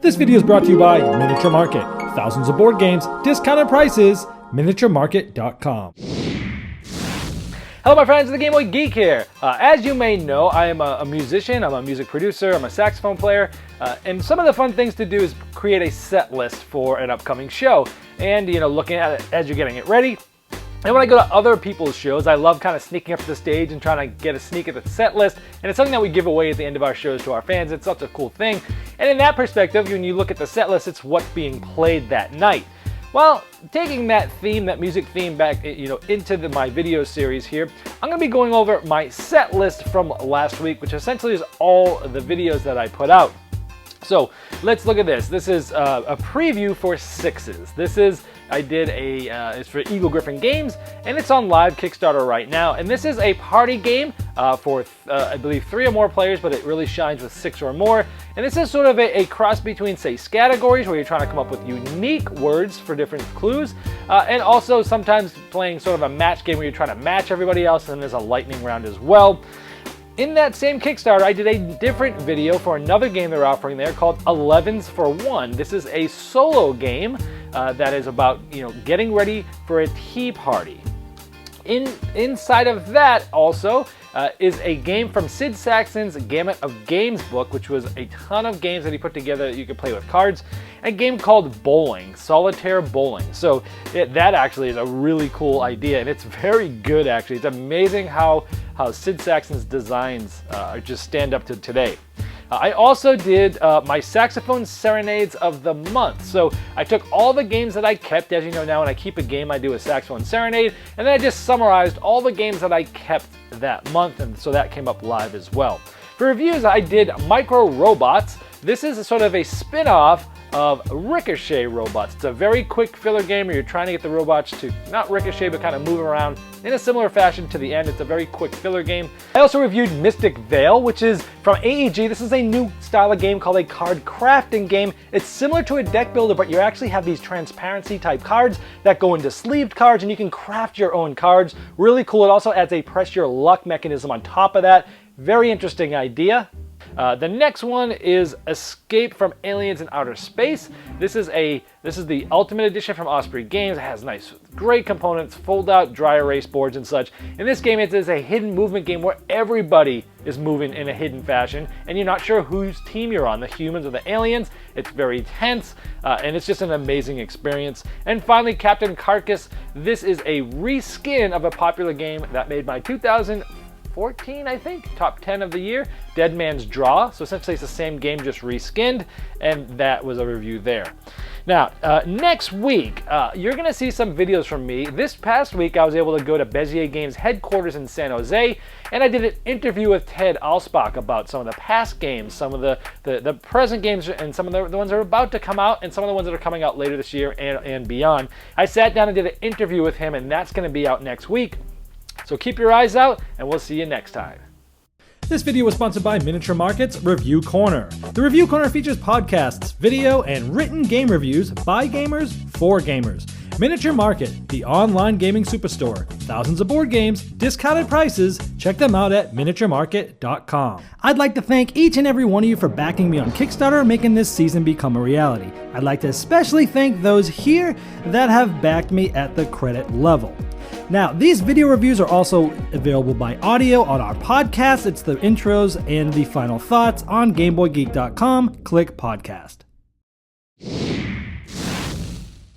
This video is brought to you by Miniature Market. Thousands of board games, discounted prices, miniaturemarket.com. Hello my friends, the Game Boy Geek here. As you may know, I am a musician, I'm a music producer, I'm a saxophone player, and some of the fun things to do is create a set list for an upcoming show. And looking at it as you're getting it ready. And when I go to other people's shows, I love kind of sneaking up to the stage and trying to get a sneak at the set list. And it's something that we give away at the end of our shows to our fans. It's such a cool thing. And in that perspective, when you look at the set list, it's what's being played that night. Well, taking that theme, that music theme back, into my video series here, I'm going to be going over my set list from last week, which essentially is all the videos that I put out. So let's look at this. This is a preview for Sixes. It's for Eagle Griffin Games, and it's on live Kickstarter right now. And this is a party game for, I believe, 3 or more players, but it really shines with 6 or more. And this is sort of a cross between, say, categories, where you're trying to come up with unique words for different clues, and also sometimes playing sort of a match game where you're trying to match everybody else, and there's a lightning round as well. In that same Kickstarter, I did a different video for another game they're offering there called 11s for 1. This is a solo game that is about, getting ready for a tea party. Inside of that also is a game from Sid Sackson's Gamut of Games book, which was a ton of games that he put together that you could play with cards. A game called Bowling, Solitaire Bowling. So that actually is a really cool idea, and it's very good actually. It's amazing how Sid Sackson's designs just stand up to today. I also did my Saxophone Serenades of the month. So I took all the games that I kept. As you know now, when I keep a game, I do a Saxophone Serenade, and then I just summarized all the games that I kept that month, and so that came up live as well. For reviews, I did Micro Robots. This is sort of a spin-off of Ricochet Robots. It's a very quick filler game where you're trying to get the robots to not ricochet but kind of move around in a similar fashion to the end. It's a very quick filler game. I also reviewed Mystic Veil, which is from AEG. This is a new style of game called a card crafting game. It's similar to a deck builder, but you actually have these transparency type cards that go into sleeved cards, and you can craft your own cards. Really cool. It also adds a press your luck mechanism on top of that. Very interesting idea. The next one is Escape from Aliens in Outer Space. This is the Ultimate Edition from Osprey Games. It has nice, great components, fold-out dry erase boards and such. In this game, it is a hidden movement game where everybody is moving in a hidden fashion, and you're not sure whose team you're on, the humans or the aliens. It's very tense, and it's just an amazing experience. And finally, Captain Carcass. This is a reskin of a popular game that made my 2014, I think, top 10 of the year, Dead Man's Draw. So essentially it's the same game, just reskinned, and that was a review there. Now, next week, you're gonna see some videos from me. This past week, I was able to go to Bezier Games headquarters in San Jose, and I did an interview with Ted Alspach about some of the past games, some of the present games, and some of the ones that are about to come out, and some of the ones that are coming out later this year and beyond. I sat down and did an interview with him, and that's gonna be out next week. So keep your eyes out, and we'll see you next time. This video was sponsored by Miniature Market's Review Corner. The Review Corner features podcasts, video, and written game reviews by gamers for gamers. Miniature Market, the online gaming superstore. Thousands of board games, discounted prices. Check them out at miniaturemarket.com. I'd like to thank each and every one of you for backing me on Kickstarter and making this season become a reality. I'd like to especially thank those here that have backed me at the credit level. Now, these video reviews are also available by audio on our podcast. It's the intros and the final thoughts on GameBoyGeek.com. Click podcast.